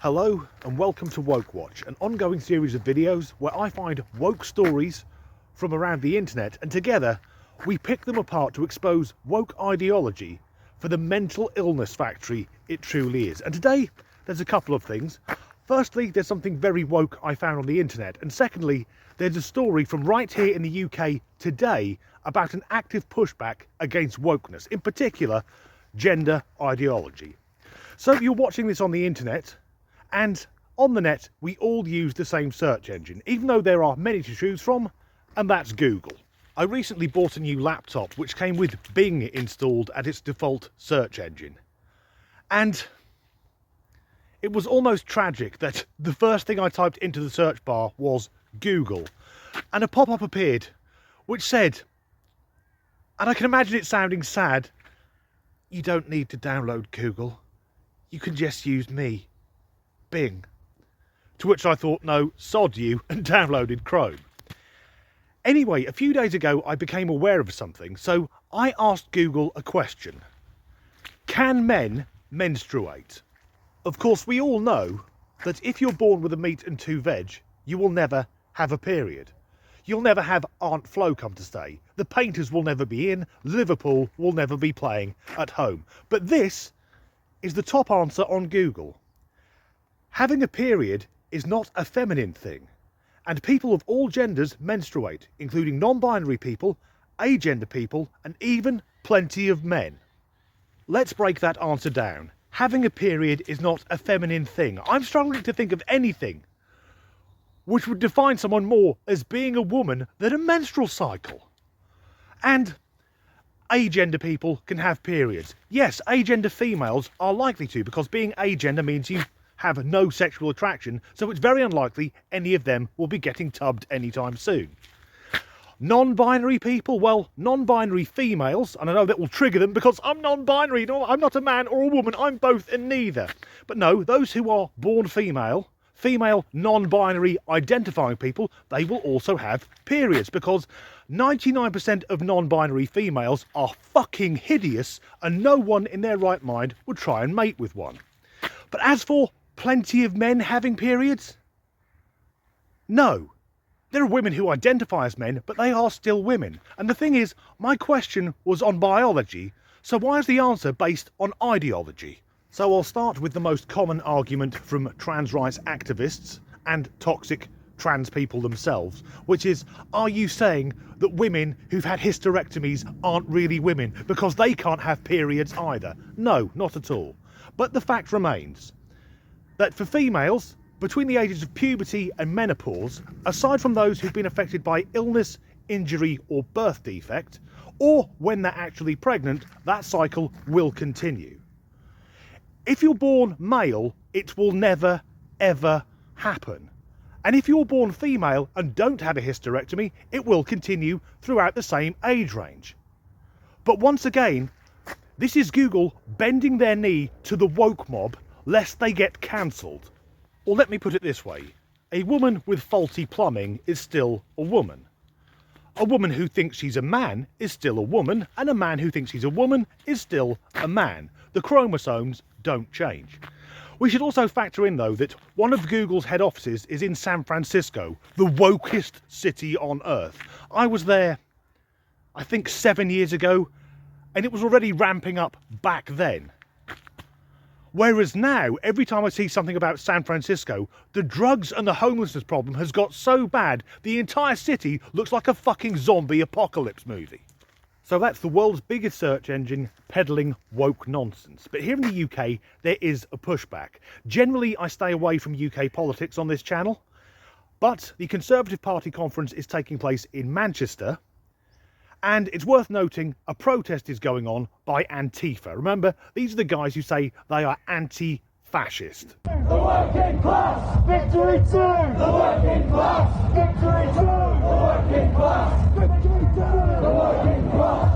Hello and welcome to Woke Watch, an ongoing series of videos where I find woke stories from around the internet and together we pick them apart to expose woke ideology for the mental illness factory it truly is. And today there's a couple of things. Firstly, there's something very woke I found on the internet, and secondly, there's a story from right here in the UK today about an active pushback against wokeness, in particular gender ideology. So you're watching this on the internet, and on the net we all use the same search engine, even though there are many to choose from, and that's Google. I recently bought a new laptop which came with Bing installed at its default search engine, and it was almost tragic that the first thing I typed into the search bar was Google, and a pop-up appeared which said, and I can imagine it sounding sad, "You don't need to download Google, you can just use me, Bing." To which I thought, no, sod you, and downloaded Chrome. Anyway, a few days ago I became aware of something, so I asked Google a question. Can men menstruate? Of course, we all know that if you're born with a meat and two veg, you will never have a period. You'll never have Aunt Flo come to stay. The Painters will never be in. Liverpool will never be playing at home. But this is the top answer on Google. Having a period is not a feminine thing, and people of all genders menstruate, including non-binary people, agender people, and even plenty of men. Let's break that answer down. Having a period is not a feminine thing. I'm struggling to think of anything which would define someone more as being a woman than a menstrual cycle. And agender people can have periods. Yes, agender females are likely to, because being agender means you have no sexual attraction, so it's very unlikely any of them will be getting tubbed anytime soon. Non-binary people, well, non-binary females, and I know that will trigger them because I'm non-binary, no, I'm not a man or a woman, I'm both and neither. But no, those who are born female, non-binary identifying people, they will also have periods, because 99% of non-binary females are fucking hideous and no one in their right mind would try and mate with one. But as for plenty of men having periods, no. There are women who identify as men, but they are still women. And the thing is, my question was on biology, so why is the answer based on ideology? So I'll start with the most common argument from trans rights activists and toxic trans people themselves, which is, are you saying that women who've had hysterectomies aren't really women because they can't have periods either? No, not at all. But the fact remains that for females, between the ages of puberty and menopause, aside from those who've been affected by illness, injury or birth defect, or when they're actually pregnant, that cycle will continue. If you're born male, it will never, ever happen. And if you're born female and don't have a hysterectomy, it will continue throughout the same age range. But once again, this is Google bending their knee to the woke mob lest they get cancelled. Or let me put it this way, a woman with faulty plumbing is still a woman. A woman who thinks she's a man is still a woman, and a man who thinks he's a woman is still a man. The chromosomes don't change. We should also factor in, though, that one of Google's head offices is in San Francisco, the wokest city on earth. I was there, I think 7 years ago, and it was already ramping up back then. Whereas now, every time I see something about San Francisco, the drugs and the homelessness problem has got so bad, the entire city looks like a fucking zombie apocalypse movie. So that's the world's biggest search engine peddling woke nonsense. But here in the UK, there is a pushback. Generally, I stay away from UK politics on this channel, but the Conservative Party conference is taking place in Manchester, and it's worth noting a protest is going on by Antifa. Remember, these are the guys who say they are anti-fascist. The working class, victory to the working class, victory to the working class, victory to the working class.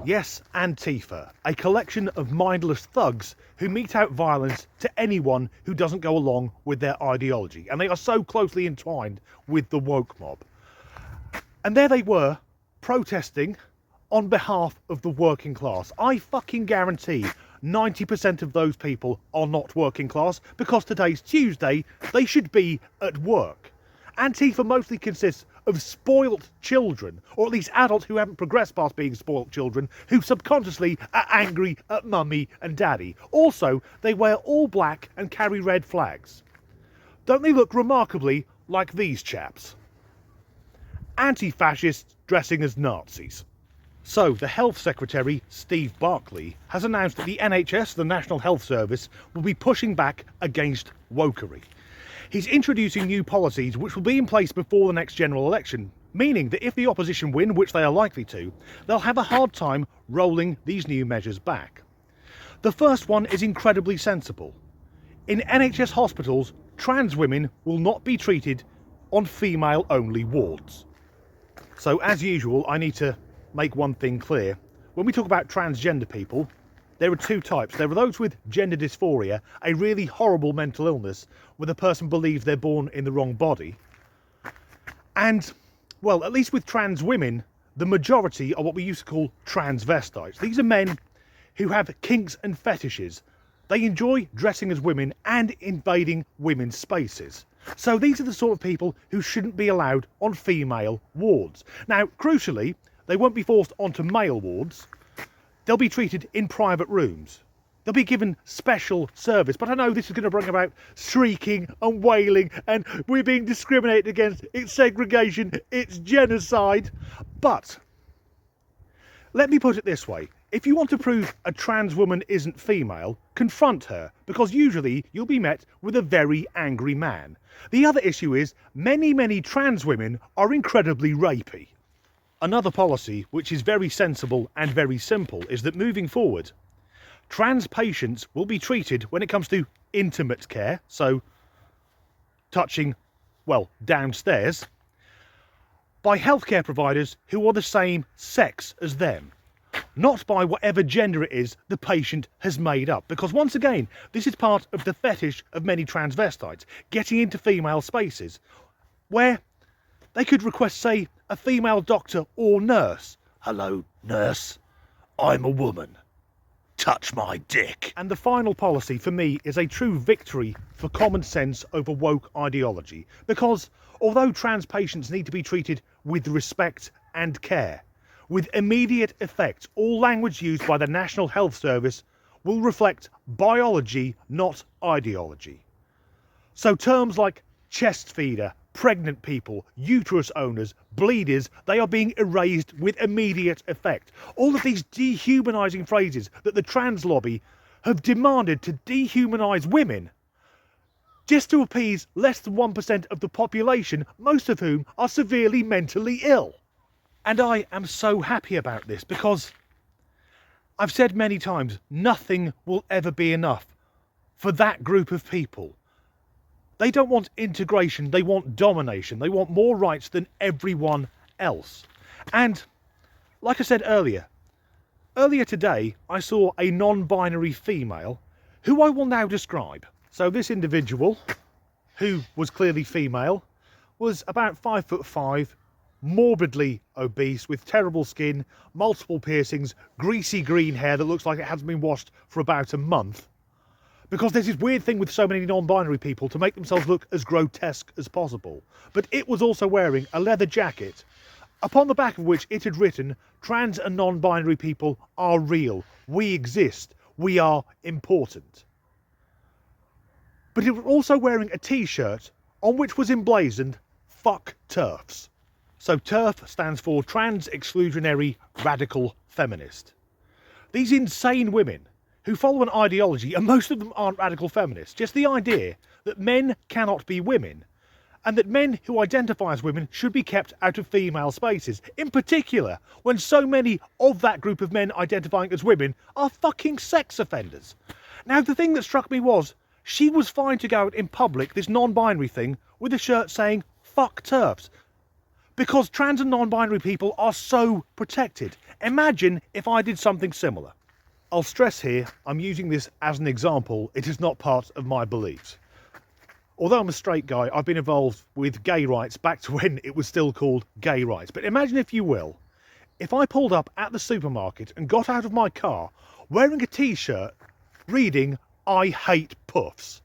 Yes, Antifa, a collection of mindless thugs who mete out violence to anyone who doesn't go along with their ideology. And they are so closely entwined with the woke mob. And there they were, protesting on behalf of the working class. I fucking guarantee 90% of those people are not working class because today's Tuesday, they should be at work. Antifa mostly consists of spoilt children, or at least adults who haven't progressed past being spoilt children, who subconsciously are angry at mummy and daddy. Also, they wear all black and carry red flags. Don't they look remarkably like these chaps? Anti-fascists dressing as Nazis. So, the Health Secretary, Steve Barclay, has announced that the NHS, the National Health Service, will be pushing back against wokery. He's introducing new policies which will be in place before the next general election, meaning that if the opposition win, which they are likely to, they'll have a hard time rolling these new measures back. The first one is incredibly sensible. In NHS hospitals, trans women will not be treated on female-only wards. So, as usual, I need to make one thing clear. When we talk about transgender people, there are two types. There are those with gender dysphoria, a really horrible mental illness where the person believes they're born in the wrong body. And, well, at least with trans women, the majority are what we used to call transvestites. These are men who have kinks and fetishes. They enjoy dressing as women and invading women's spaces. So these are the sort of people who shouldn't be allowed on female wards. Now, crucially, they won't be forced onto male wards. They'll be treated in private rooms. They'll be given special service. But I know this is going to bring about shrieking and wailing and we're being discriminated against. It's segregation. It's genocide. But let me put it this way. If you want to prove a trans woman isn't female, confront her, because usually you'll be met with a very angry man. The other issue is many trans women are incredibly rapey. Another policy, which is very sensible and very simple, is that moving forward, trans patients will be treated when it comes to intimate care, so touching, well, downstairs, by healthcare providers who are the same sex as them. Not by whatever gender it is the patient has made up. Because once again, this is part of the fetish of many transvestites, getting into female spaces, where they could request, say, a female doctor or nurse. Hello, nurse. I'm a woman. Touch my dick. And the final policy for me is a true victory for common sense over woke ideology. Because although trans patients need to be treated with respect and care, with immediate effect, all language used by the National Health Service will reflect biology, not ideology. So terms like chest feeder, pregnant people, uterus owners, bleeders, they are being erased with immediate effect. All of these dehumanising phrases that the trans lobby have demanded to dehumanise women just to appease less than 1% of the population, most of whom are severely mentally ill. And I am so happy about this because I've said many times, nothing will ever be enough for that group of people. They don't want integration, they want domination. They want more rights than everyone else. And like I said earlier today, I saw a non-binary female who I will now describe. So this individual, who was clearly female, was about 5'5", morbidly obese, with terrible skin, multiple piercings, greasy green hair that looks like it hasn't been washed for about a month. Because there's this weird thing with so many non-binary people to make themselves look as grotesque as possible. But it was also wearing a leather jacket, upon the back of which it had written, "Trans and non-binary people are real. We exist. We are important." But it was also wearing a t-shirt on which was emblazoned, "Fuck TERFs." So TERF stands for Trans Exclusionary Radical Feminist. These insane women who follow an ideology, and most of them aren't radical feminists, just the idea that men cannot be women, and that men who identify as women should be kept out of female spaces, in particular when so many of that group of men identifying as women are fucking sex offenders. Now, the thing that struck me was, she was fine to go out in public, this non-binary thing, with a shirt saying, "Fuck TERFs," because trans and non-binary people are so protected. Imagine if I did something similar. I'll stress here, I'm using this as an example, it is not part of my beliefs. Although I'm a straight guy, I've been involved with gay rights back to when it was still called gay rights. But imagine, if you will, if I pulled up at the supermarket and got out of my car wearing a t-shirt reading "I hate puffs."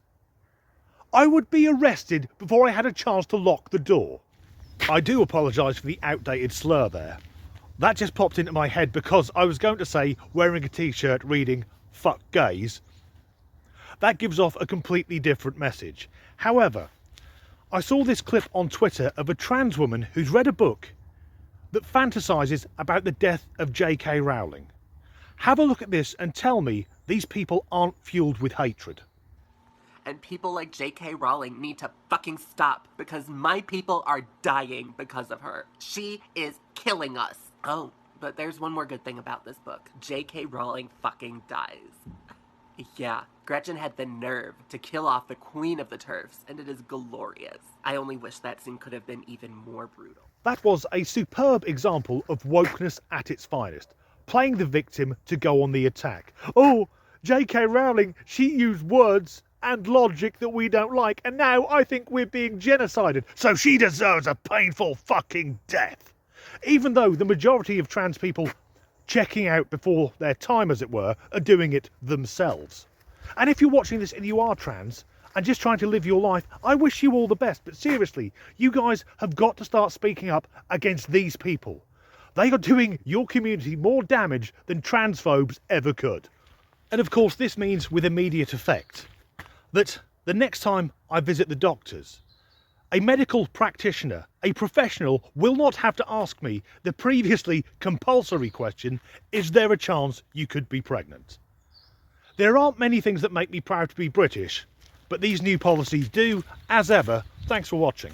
I would be arrested before I had a chance to lock the door. I do apologise for the outdated slur there. That just popped into my head because I was going to say wearing a t-shirt reading "fuck gays." That gives off a completely different message. However, I saw this clip on Twitter of a trans woman who's read a book that fantasises about the death of J.K. Rowling. Have a look at this and tell me these people aren't fueled with hatred. And people like J.K. Rowling need to fucking stop, because my people are dying because of her. She is killing us. Oh, but there's one more good thing about this book. J.K. Rowling fucking dies. Yeah, Gretchen had the nerve to kill off the queen of the turfs, and it is glorious. I only wish that scene could have been even more brutal. That was a superb example of wokeness at its finest, playing the victim to go on the attack. Oh, J.K. Rowling, she used words and logic that we don't like, and now I think we're being genocided, so she deserves a painful fucking death. Even though the majority of trans people checking out before their time, as it were, are doing it themselves. And if you're watching this and you are trans and just trying to live your life, I wish you all the best, but seriously, you guys have got to start speaking up against these people. They are doing your community more damage than transphobes ever could. And of course this means with immediate effect that the next time I visit the doctors, a medical practitioner, a professional, will not have to ask me the previously compulsory question, is there a chance you could be pregnant? There aren't many things that make me proud to be British, but these new policies do. As ever, thanks for watching.